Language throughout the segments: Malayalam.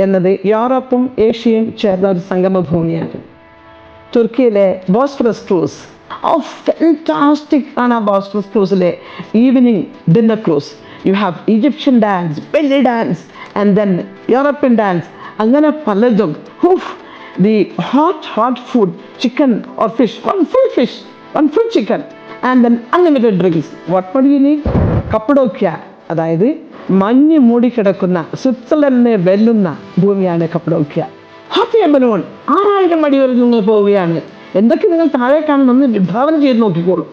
എന്നത് യൂറോപ്പും ഏഷ്യയും ചേർന്ന ഒരു സംഗമഭൂമിയാണ്. തുർക്കിയിലെ ബോസ്ഫറസ് ക്രൂസ്, ഫാന്റാസ്റ്റിക് ആണ്. ആ ബോസ്ഫറസ് ക്രൂസിലെ evening dinner cruise. You have Egyptian dance, belly dance, and then European dance, അങ്ങനെ പലതും. The hot food, chicken or fish, one full chicken, and then unlimited drinks. What more you need? Cappadocia, അതായത് മഞ്ഞ് മൂടിക്കിടക്കുന്ന സ്വിറ്റ്സർലൻഡിനെ വെല്ലുന്ന ഭൂമിയാണ് കപ്പഡോക്യ. ഹാപ്പി ബലൂൺ 6000 അടി വരെ നിങ്ങൾ പോവുകയാണ്. എന്തൊക്കെ നിങ്ങൾ താഴെ കാണുമെന്ന് വിഭാവന ചെയ്ത് നോക്കിക്കോളൂ.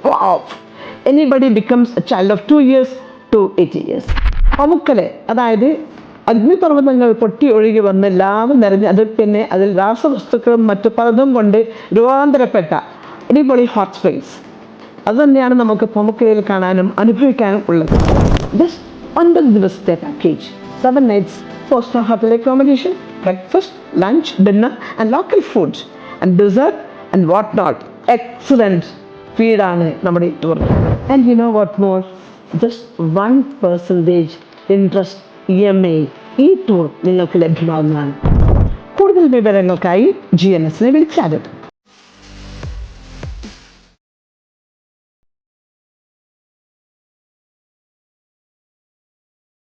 Anybody becomes A child of 2 years to 80 years. പമുക്കല്, അതായത് അഗ്നിപർവ്വതങ്ങൾ പൊട്ടി ഒഴുകി വന്ന് ലാവ നിറഞ്ഞ് അത് പിന്നെ അതിൽ രാസവസ്തുക്കളും മറ്റു പലതും കൊണ്ട് രൂപാന്തരപ്പെട്ട അടിപൊളി ഹോട്ട് സ്പ്രിങ്സ്. അതുതന്നെയാണ് നമുക്ക് പമുക്കയിൽ കാണാനും അനുഭവിക്കാനും ഉള്ളത്. ജസ്റ്റ് 9 ദിവസത്തെ package, 7 nights 4-star hotel accommodation, breakfast, lunch, dinner and local foods and dessert and what not. Excellent feed ആണ് നമ്മുടെ ഈ tour. And you know what more? Just 1% interest EMI ഈ ടൂർ നിങ്ങൾക്ക് ലഭ്യമാകുന്നതാണ്. കൂടുതൽ വിവരങ്ങൾക്കായി GNS വിളിച്ചാലും